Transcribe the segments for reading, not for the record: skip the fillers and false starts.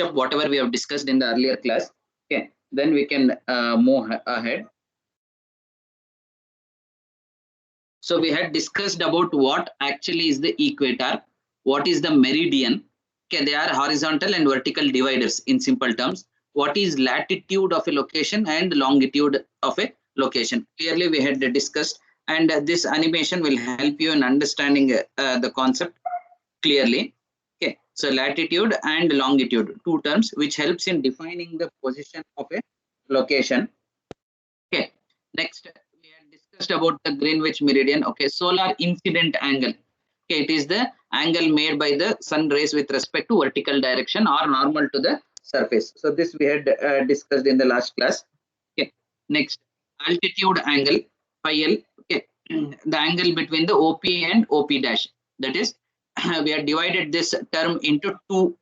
up whatever we have discussed in the earlier class. Okay, then we can move ahead. So we had discussed about what actually is the equator, what is the meridian. Okay, they are horizontal and vertical dividers in simple terms. What is latitude of a location and longitude of a location? Clearly, we had discussed, and this animation will help you in understanding the concept clearly. Okay, so latitude and longitude, two terms which helps in defining the position of a location. Okay, next we had discussed about the Greenwich meridian. Okay, solar incident angle. Okay, it is the angle made by the sun rays with respect to vertical direction or normal to the surface. So this we had discussed in the last class. Okay, next altitude angle phi L. Okay, the angle between the OP and OP dash. That is, we have divided this term into two.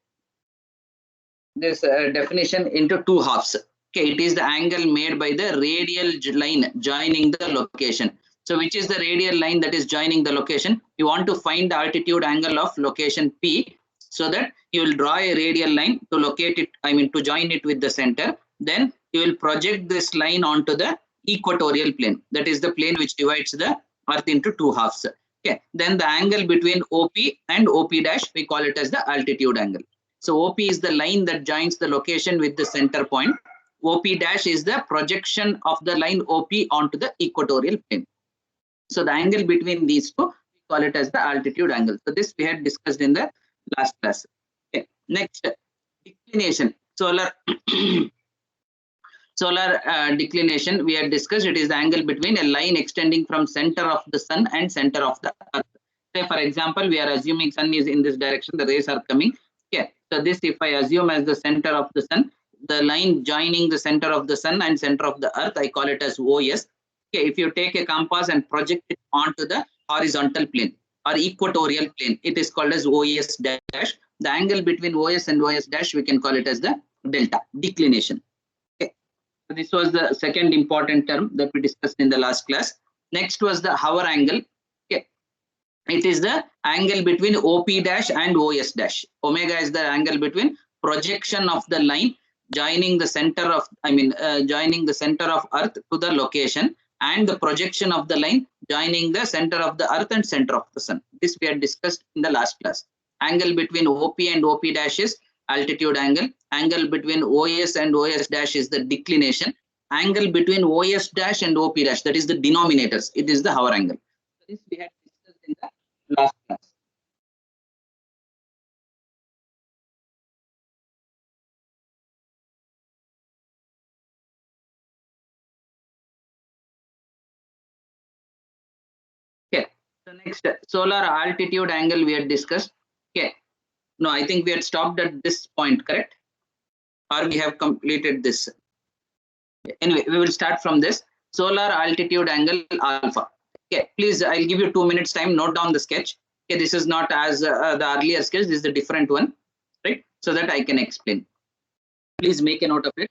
This definition into two halves. Okay, it is the angle made by the radial line joining the location. So which is the radial line that is joining the location? You want to find the altitude angle of location P, so that you will draw a radial line to locate it, I mean to join it with the center. Then you will project this line onto the equatorial plane. That is the plane which divides the earth into two halves. Okay, then the angle between OP and OP dash, we call it as the altitude angle. So OP is the line that joins the location with the center point. OP dash is the projection of the line OP onto the equatorial plane. So the angle between these two, we call it as the altitude angle. So this we had discussed in the last class. Okay. Next, declination. Solar declination, we had discussed, it is the angle between a line extending from center of the sun and center of the earth. Say for example, we are assuming sun is in this direction, the rays are coming. Okay, so this if I assume as the center of the sun, the line joining the center of the sun and center of the earth, I call it as OS. Okay, if you take a compass and project it onto the horizontal plane or equatorial plane, it is called as OS dash. The angle between OS and OS dash, we can call it as the delta, declination. So this was the second important term that we discussed in the last class. Next was the hour angle. Okay. It is the angle between OP dash and OS dash. Omega is the angle between projection of the line joining the center of, joining the center of earth to the location, and the projection of the line joining the center of the earth and center of the sun. This we had discussed in the last class. Angle between OP and OP dash is altitude angle. Angle between OS and OS dash is the declination. Angle between OS dash and OP dash, that is the denominators, it is the hour angle. This we had discussed in the last class. Okay. So next, solar altitude angle we had discussed. Okay. No, I think we had stopped at this point, correct? Or we have completed this. Anyway, we will start from this. Solar altitude angle alpha. Okay, please, I'll give you 2 minutes time. Note down the sketch. Okay, this is not as the earlier sketch. This is the different one, right? So that I can explain. Please make a note of it.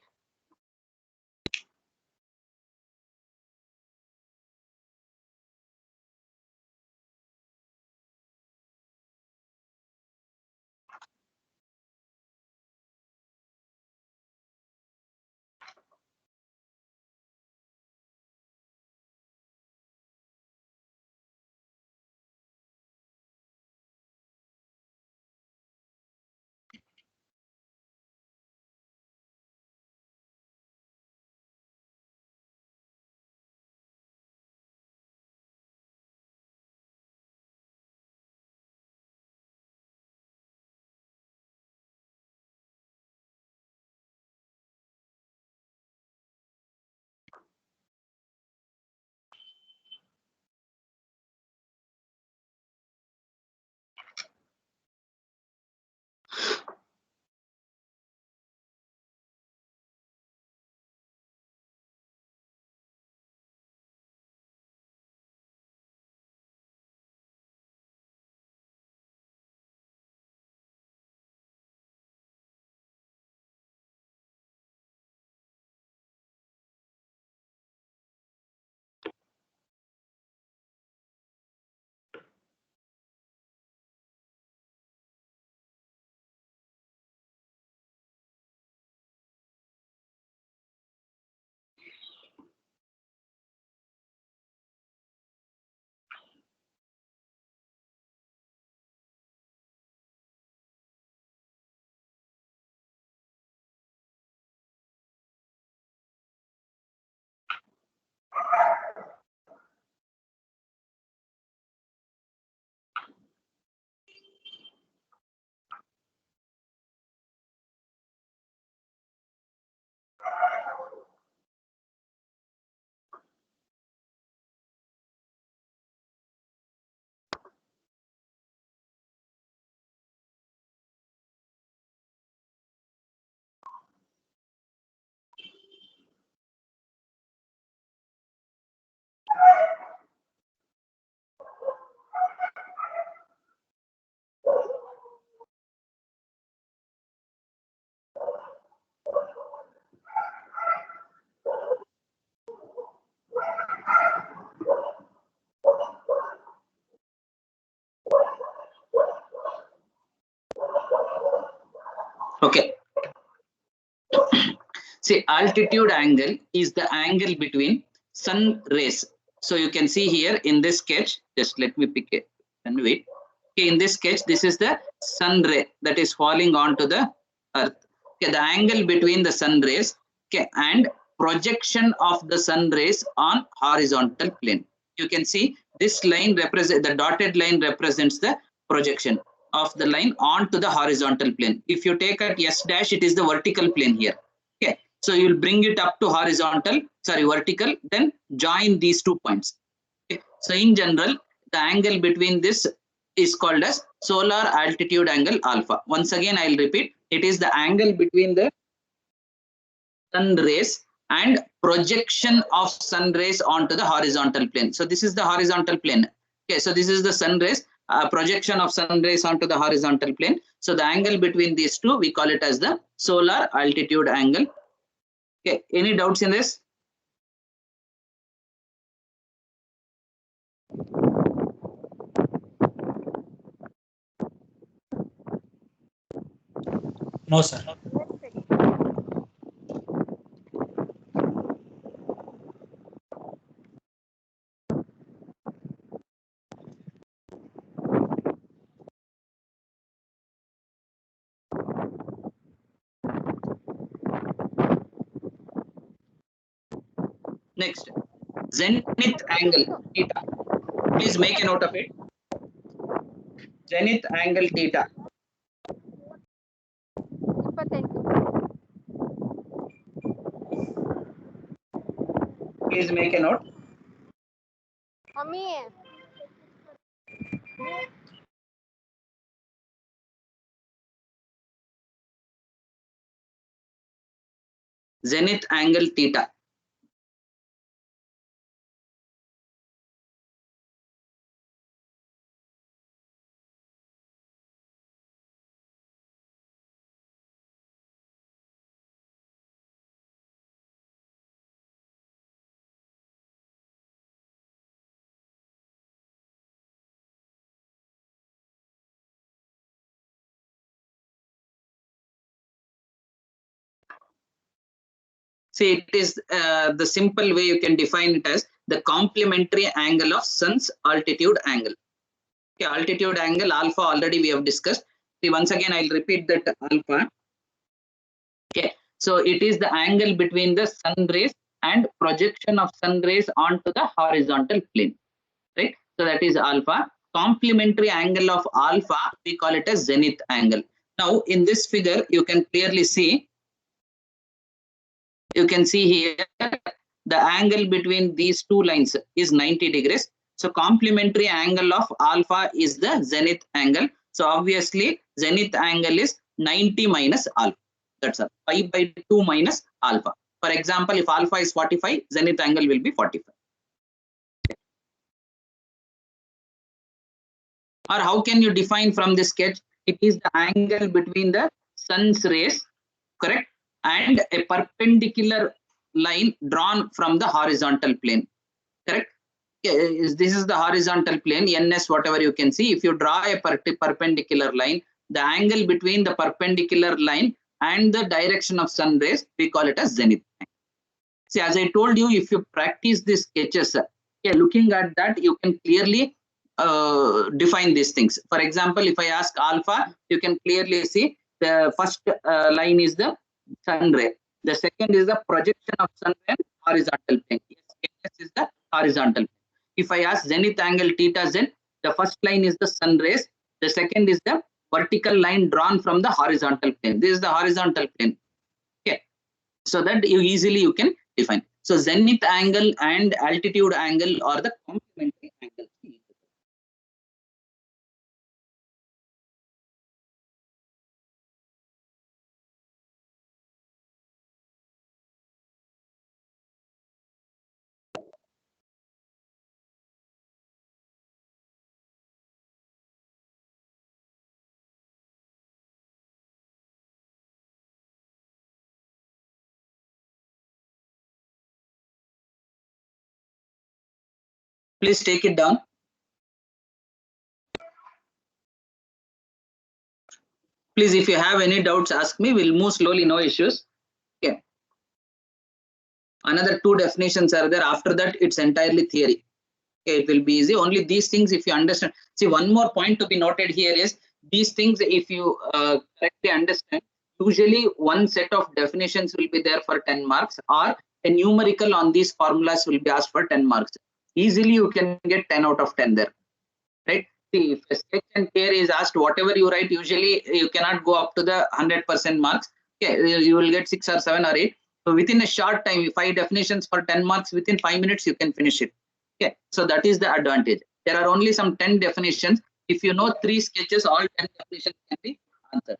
Okay. See, altitude angle is the angle between sun rays. So you can see here in this sketch, just let me pick it and wait. Okay, in this sketch, this is the sun ray that is falling onto the earth. Okay, the angle between the sun rays, okay, and projection of the sun rays on horizontal plane. You can see this line represent the dotted line represents the projection of the line onto the horizontal plane. If you take at S dash, it is the vertical plane here. Okay, so you will bring it up to horizontal, sorry, vertical, then join these 2 points. Okay. So in general, the angle between this is called as solar altitude angle alpha. Once again, I will repeat, it is the angle between the sun rays and projection of sun rays onto the horizontal plane. So this is the horizontal plane. Okay, so this is the sun rays, projection of sun rays onto the horizontal plane. So the angle between these two, we call it as the solar altitude angle. Okay, any doubts in this? No, sir. Next, zenith angle theta. Please make a note of it. Zenith angle theta. Please make a note. Zenith angle theta. See, it is the simple way you can define it as the complementary angle of sun's altitude angle. Okay, altitude angle alpha already we have discussed. See, once again, I'll repeat that alpha. Okay, so it is the angle between the sun rays and projection of sun rays onto the horizontal plane, right? So that is alpha. Complementary angle of alpha, we call it as zenith angle. Now, in this figure, you can clearly see, here the angle between these two lines is 90 degrees. So complementary angle of alpha is the zenith angle. So obviously zenith angle is 90 minus alpha. That's all. Pi by 2 minus alpha. For example, if alpha is 45, zenith angle will be 45. Or how can you define from this sketch? It is the angle between the sun's rays, correct, and a perpendicular line drawn from the horizontal plane, correct. This is the horizontal plane, ns, whatever you can see. If you draw a perpendicular line, the angle between the perpendicular line and the direction of sun rays, we call it as zenith. See, as I told you, if you practice these sketches, looking at that, you can clearly define these things. For example, if I ask alpha, you can clearly see the first line is the sun ray. The second is the projection of sun ray horizontal plane. Yes, is the horizontal. If I ask zenith angle theta z, the first line is the sun rays. The second is the vertical line drawn from the horizontal plane. This is the horizontal plane. Okay, so that you can define. So zenith angle and altitude angle are the complementary angles. Please take it down. Please, if you have any doubts, ask me. We'll move slowly, no issues. Okay. Another two definitions are there. After that, it's entirely theory. Okay, it will be easy. Only these things, if you understand. See, one more point to be noted here is these things, if you correctly understand, usually one set of definitions will be there for 10 marks, or a numerical on these formulas will be asked for 10 marks. Easily, you can get 10 out of 10 there. Right? See, if a sketch and care is asked, whatever you write, usually you cannot go up to the 100% marks. Okay, you will get 6 or 7 or 8. So within a short time, 5 definitions for 10 marks, within 5 minutes, you can finish it. Okay, so that is the advantage. There are only some 10 definitions. If you know 3 sketches, all 10 definitions can be answered.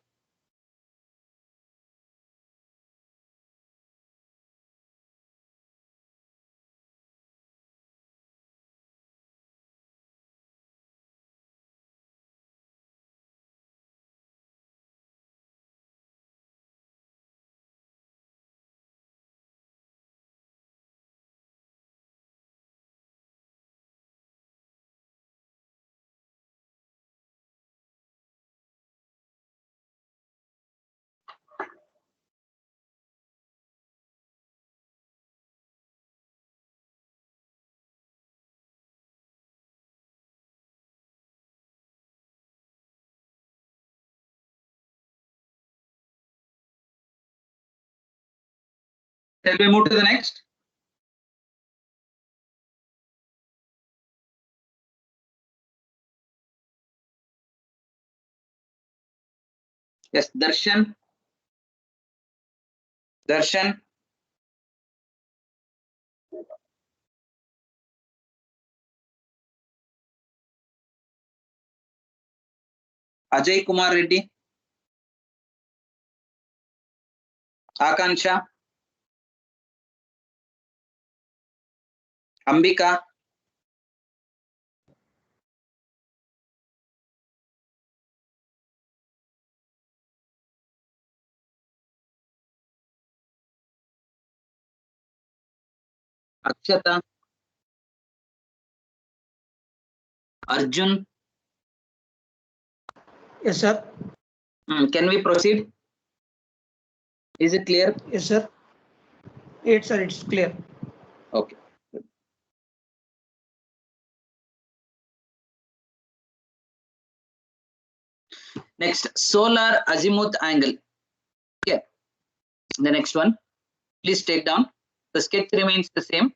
Shall we move to the next? Yes, Darshan. Darshan. Ajay Kumar Reddy. Akansha. Ambika. Akshata. Arjun. Yes, sir. Can we proceed? Is it clear? Yes, sir. Yes, sir. It's clear. Okay. Next, solar azimuth angle. Okay. The next one, please take down. The sketch remains the same.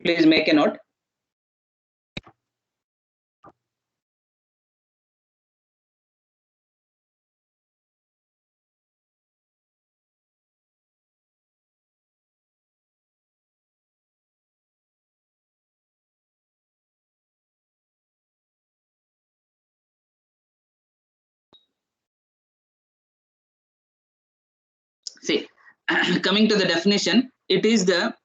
Please make a note. See, coming to the definition, it is the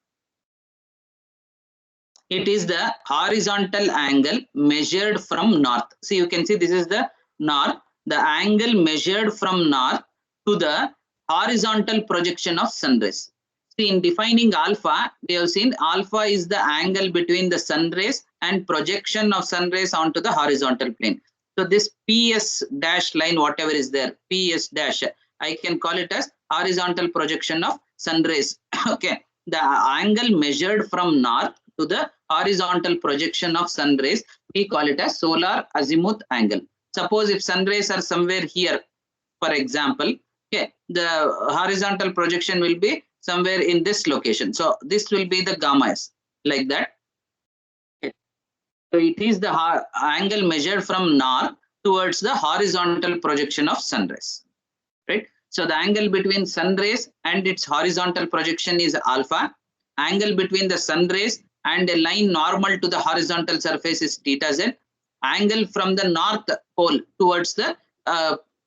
horizontal angle measured from north. See, you can see this is the north, the angle measured from north to the horizontal projection of sun rays. See, in defining alpha, we have seen alpha is the angle between the sun rays and projection of sun rays onto the horizontal plane. So this PS dash line, whatever is there, PS dash, I can call it as horizontal projection of sun rays. Okay, the angle measured from north to the horizontal projection of sun rays, we call it as solar azimuth angle. Suppose if sun rays are somewhere here, for example, okay, the horizontal projection will be somewhere in this location. So this will be the gamma s, like that. Okay. So it is the angle measured from north towards the horizontal projection of sun rays, right? So the angle between sun rays and its horizontal projection is alpha. Angle between the sun rays and a line normal to the horizontal surface is theta z. Angle from the north pole towards the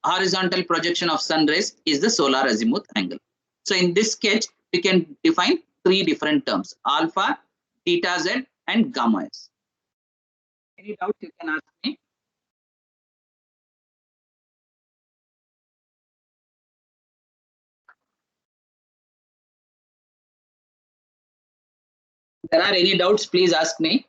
horizontal projection of sun rays is the solar azimuth angle. So in this sketch, we can define three different terms: alpha, theta z, and gamma s. Any doubt you can ask me? If there are any doubts, please ask me.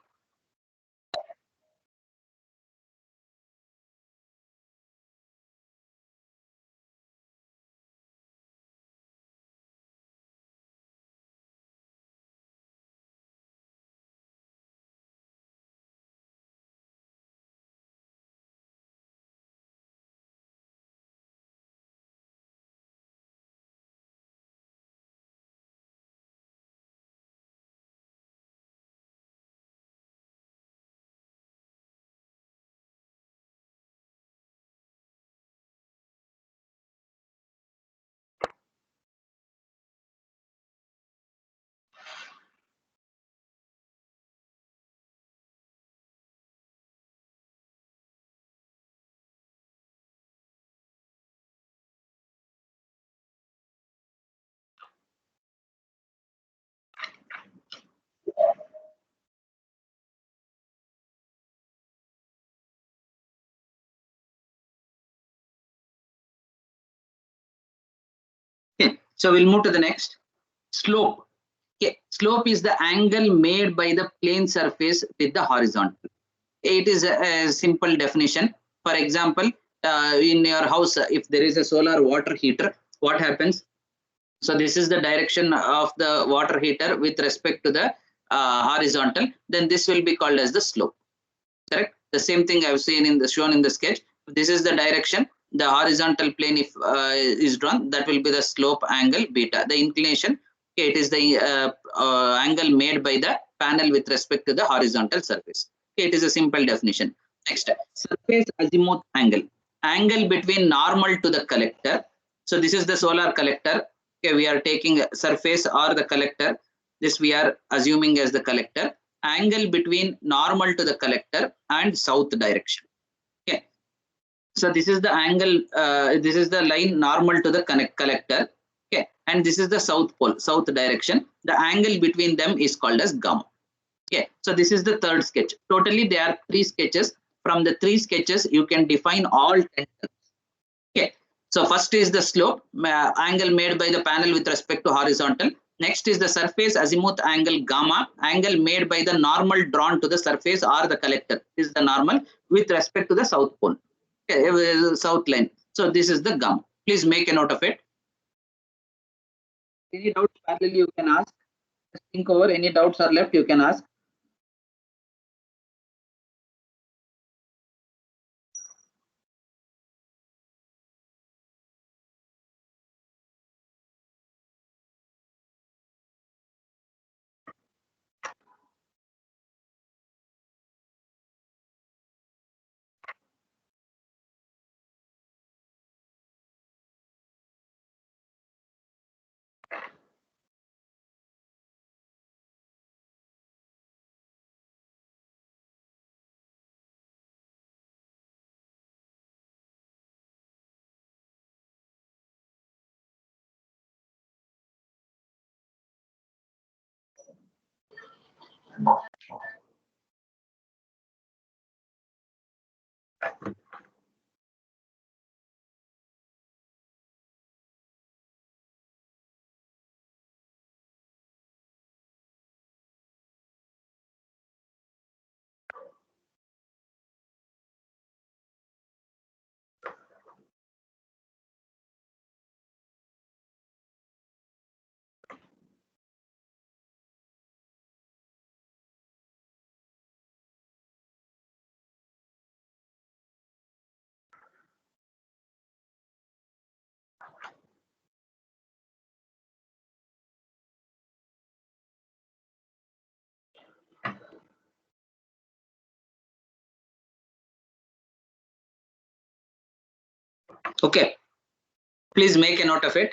Okay, so we'll move to the next. Slope. Okay, slope is the angle made by the plane surface with the horizontal. It is a simple definition. For example, in your house, if there is a solar water heater, what happens? So this is the direction of the water heater with respect to the horizontal. Then this will be called as the slope. Correct. The same thing I've seen in the shown in the sketch. This is the direction. The horizontal plane, if is drawn, that will be the slope angle beta. The inclination, okay, it is the angle made by the panel with respect to the horizontal surface. Okay, it is a simple definition. Next, surface azimuth angle. Angle between normal to the collector. So this is the solar collector. Okay, we are taking surface or the collector. This we are assuming as the collector. Angle between normal to the collector and south direction. Okay, so this is the angle, this is the line normal to the collector. Okay, and this is the south pole, south direction. The angle between them is called as gamma. Okay, so this is the third sketch. Totally there are three sketches. From the three sketches you can define all 10 terms. Okay, so first is the slope, angle made by the panel with respect to horizontal. Next is the surface azimuth angle gamma, angle made by the normal drawn to the surface or the collector. This is the normal with respect to the south pole. Okay, south line. So this is the gamma. Please make a note of it. Any doubts parallelly you can ask. Just think over. Any doubts are left, you can ask. Okay, please make a note of it.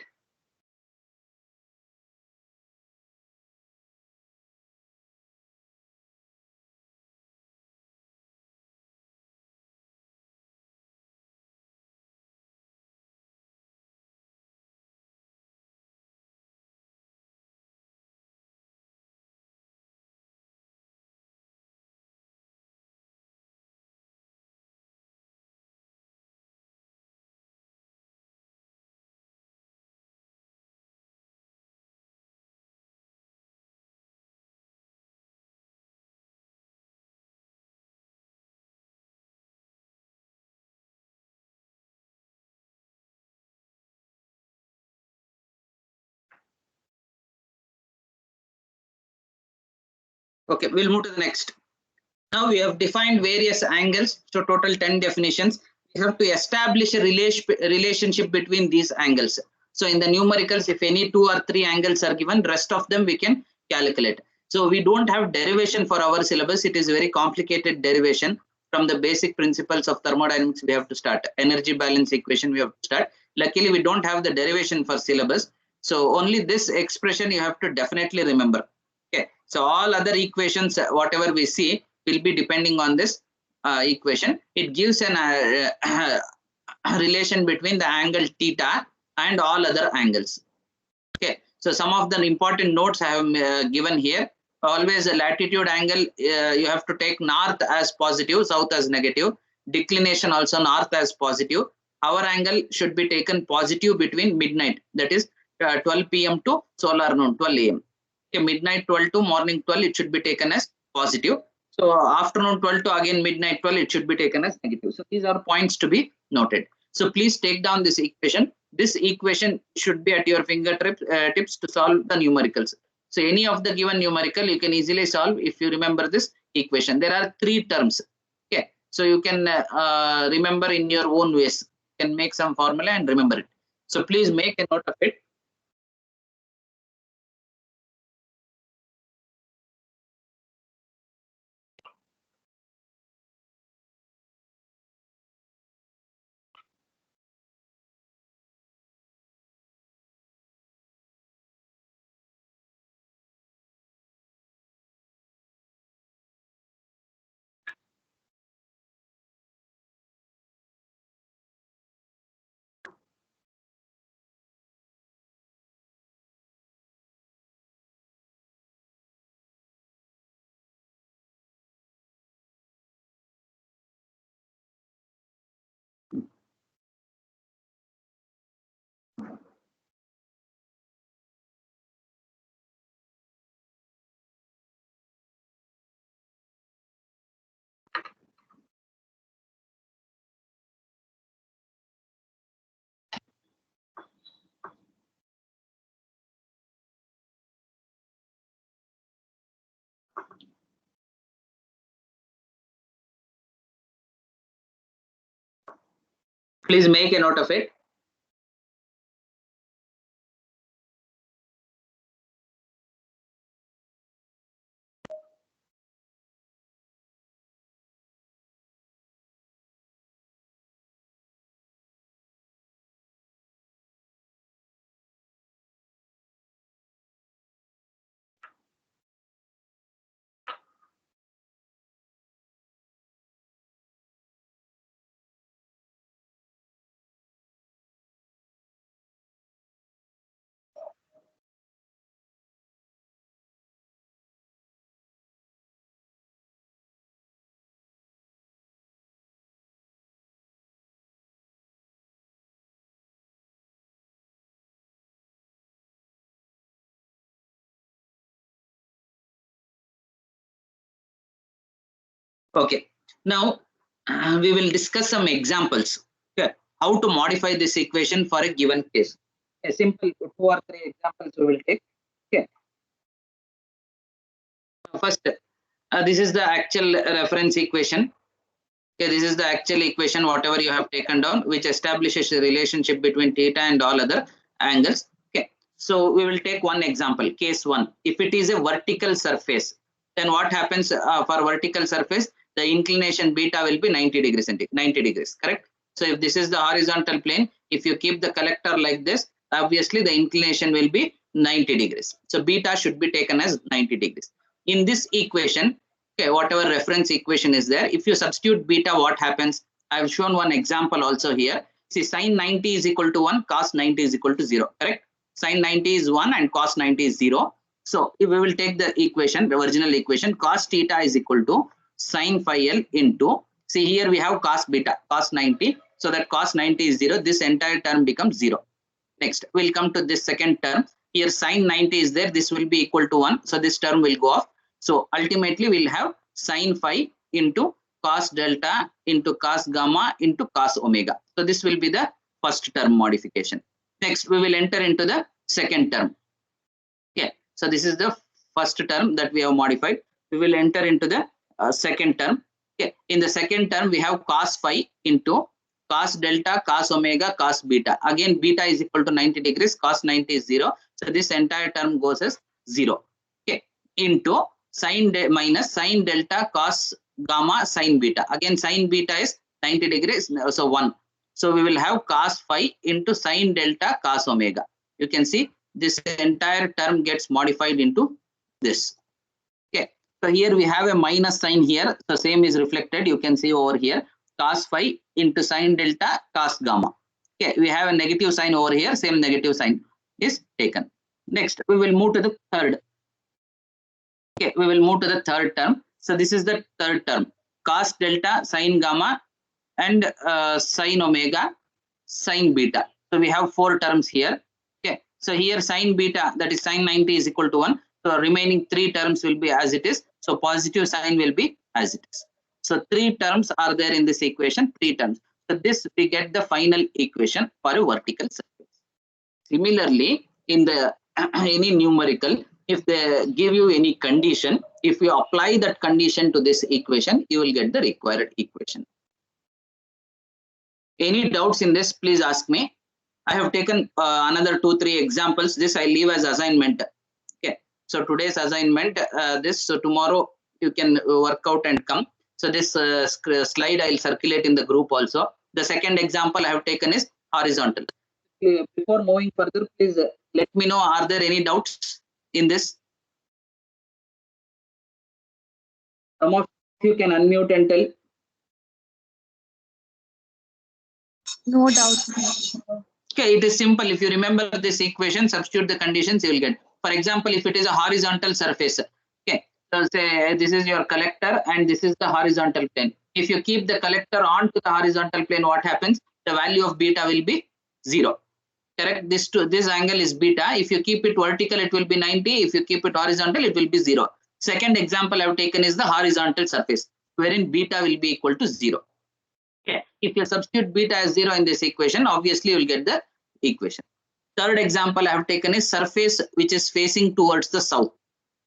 Okay, we'll move to the next. Now we have defined various angles, so total 10 definitions. We have to establish a relationship between these angles. So in the numericals, if any 2 or 3 angles are given, rest of them we can calculate. So we don't have derivation for our syllabus. It is very complicated derivation. From the basic principles of thermodynamics, we have to start. Energy balance equation, we have to start. Luckily, we don't have the derivation for syllabus. So only this expression you have to definitely remember. Okay. So all other equations, whatever we see, will be depending on this equation. It gives an relation between the angle theta and all other angles. Okay, so some of the important notes I have given here. Always a latitude angle, you have to take north as positive, south as negative. Declination also north as positive. Our angle should be taken positive between midnight, that is 12 p.m. to solar noon, 12 a.m. Okay, midnight 12 to morning 12, it should be taken as positive. So afternoon 12 to again midnight 12, it should be taken as negative. So these are points to be noted. So please take down this equation. This equation should be at your fingertips tips to solve the numericals. So any of the given numerical you can easily solve if you remember this equation. There are 3 terms. Okay, so you can remember in your own ways. You can make some formula and remember it. So please make a note of it. Please make a note of it. Okay, now we will discuss some examples. Okay, how to modify this equation for a given case. A simple 2 or 3 examples we will take. Okay, first, this is the actual reference equation. Okay, this is the actual equation, whatever you have taken down, which establishes a relationship between theta and all other angles. Okay, so we will take one example, case 1. If it is a vertical surface, then what happens for vertical surface? The inclination beta will be 90 degrees, 90 degrees, correct? So if this is the horizontal plane, if you keep the collector like this, obviously the inclination will be 90 degrees. So beta should be taken as 90 degrees. In this equation, okay, whatever reference equation is there, if you substitute beta, what happens? I have shown one example also here. See, sine 90 is equal to 1, cos 90 is equal to 0, correct? Sine 90 is 1 and cos 90 is 0. So if we will take the equation, the original equation, cos theta is equal to sine phi L into, see here we have cos beta, cos 90. So that cos 90 is 0. This entire term becomes 0. Next, we'll come to this second term. Here sine 90 is there. This will be equal to 1. So this term will go off. So ultimately, we'll have sine phi into cos delta into cos gamma into cos omega. So this will be the first term modification. Next, we will enter into the second term. Okay. So this is the first term that we have modified. we will enter into the second term. Okay, in the second term we have cos phi into cos delta, cos omega, cos beta. Again beta is equal to 90 degrees, cos 90 is 0. So this entire term goes as 0. Okay, into minus sin delta, cos gamma, sin beta. Again sin beta is 90 degrees, so 1. So we will have cos phi into sin delta, cos omega. You can see this entire term gets modified into this. Okay, so here we have a minus sign here. So same is reflected. You can see over here cos phi into sin delta, cos gamma. Okay, we have a negative sign over here. Same negative sign is taken. Next, we will move to the third. Okay, we will move to the third term. So this is the third term. Cos delta, sin gamma, and sin omega, sin beta. So we have 4 terms here. Okay, so here sin beta, that is sin 90 is equal to 1. So remaining 3 terms will be as it is. So positive sign will be as it is. So 3 terms are there in this equation, 3 terms. So this we get the final equation for a vertical surface. Similarly, in the any numerical, if they give you any condition, if you apply that condition to this equation, you will get the required equation. Any doubts in this, please ask me. I have taken another 2-3 examples. This I leave as assignment. Okay, so today's assignment, this, so tomorrow you can work out and come. So this slide I'll circulate in the group also. The second example I have taken is horizontal. Before moving further, please let me know, are there any doubts in this? Some of you can unmute and tell. No doubt. Okay, it is simple. If you remember this equation, substitute the conditions, you will get. For example, if it is a horizontal surface, okay, so say this is your collector and this is the horizontal plane. If you keep the collector onto the horizontal plane, what happens? The value of beta will be 0. Correct? This angle is beta. If you keep it vertical, it will be 90. If you keep it horizontal, it will be 0. Second example I have taken is the horizontal surface, wherein beta will be equal to 0. Okay. If you substitute beta as 0 in this equation, obviously you will get the equation. Third example I have taken is surface which is facing towards the south.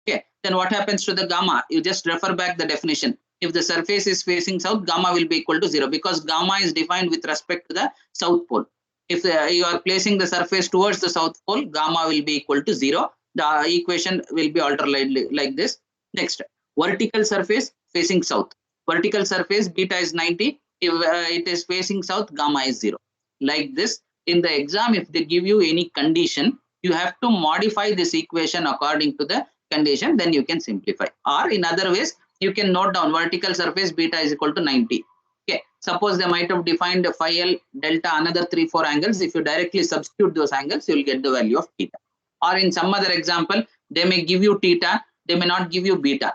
Okay. Then what happens to the gamma? You just refer back the definition. If the surface is facing south, gamma will be equal to 0 because gamma is defined with respect to the south pole. If you are placing the surface towards the south pole, gamma will be equal to 0. The equation will be altered like this. Next, vertical surface facing south. Vertical surface, beta is 90. If it is facing south, gamma is 0. Like this, in the exam, if they give you any condition, you have to modify this equation according to the condition, then you can simplify. Or in other ways, you can note down vertical surface beta is equal to 90. Okay, suppose they might have defined phi L delta another 3-4 angles. If you directly substitute those angles, you will get the value of theta. Or in some other example, they may give you theta, they may not give you beta.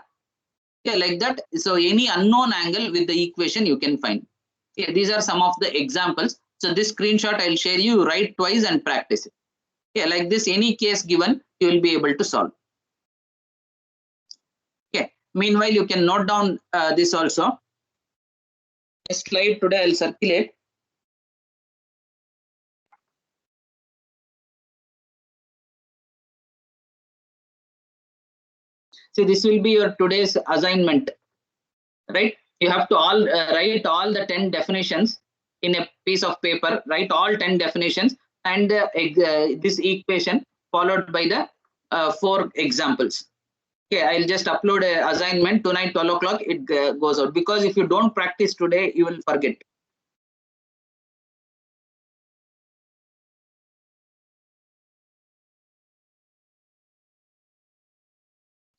Okay, like that. So any unknown angle with the equation you can find. Okay, these are some of the examples. So this screenshot I'll share you, write twice and practice it. Okay, like this, any case given, you will be able to solve. Okay, meanwhile, you can note down this also. This slide today I'll circulate. So this will be your today's assignment, right? You have to all write all the 10 definitions in a piece of paper, write all 10 definitions and this equation followed by the 4 examples. Okay, I'll just upload a assignment tonight 12 o'clock, it goes out, because if you don't practice today, you will forget.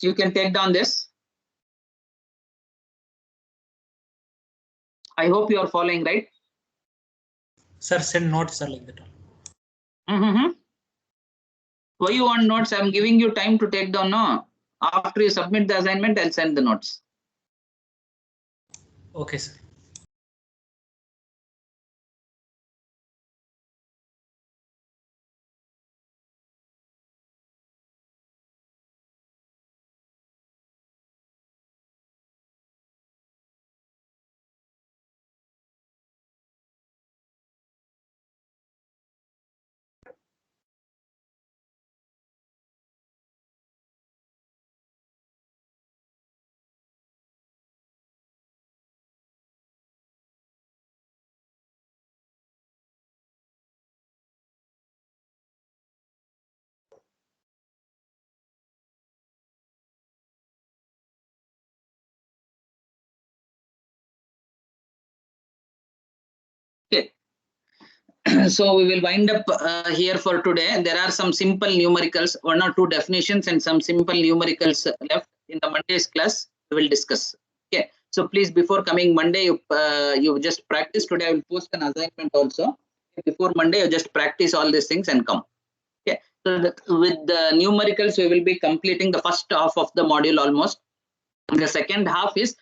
You can take down this. I hope you are following, right? Sir, send notes, sir, like that. Why you want notes? I'm giving you time to take down. No, after you submit the assignment, I'll send the notes. Okay, sir. So we will wind up here for today. There are some simple numericals, 1 or 2 definitions and some simple numericals left. In the Monday's class we will discuss. Okay, so please, before coming Monday, you just practice. Today I will post an assignment also. Before Monday you just practice all these things and come. Okay, so with the numericals we will be completing the first half of the module almost. And the second half is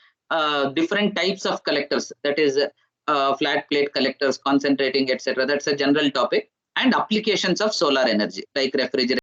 different types of collectors, that is flat plate collectors, concentrating, etc. That's a general topic, and applications of solar energy like refrigeration.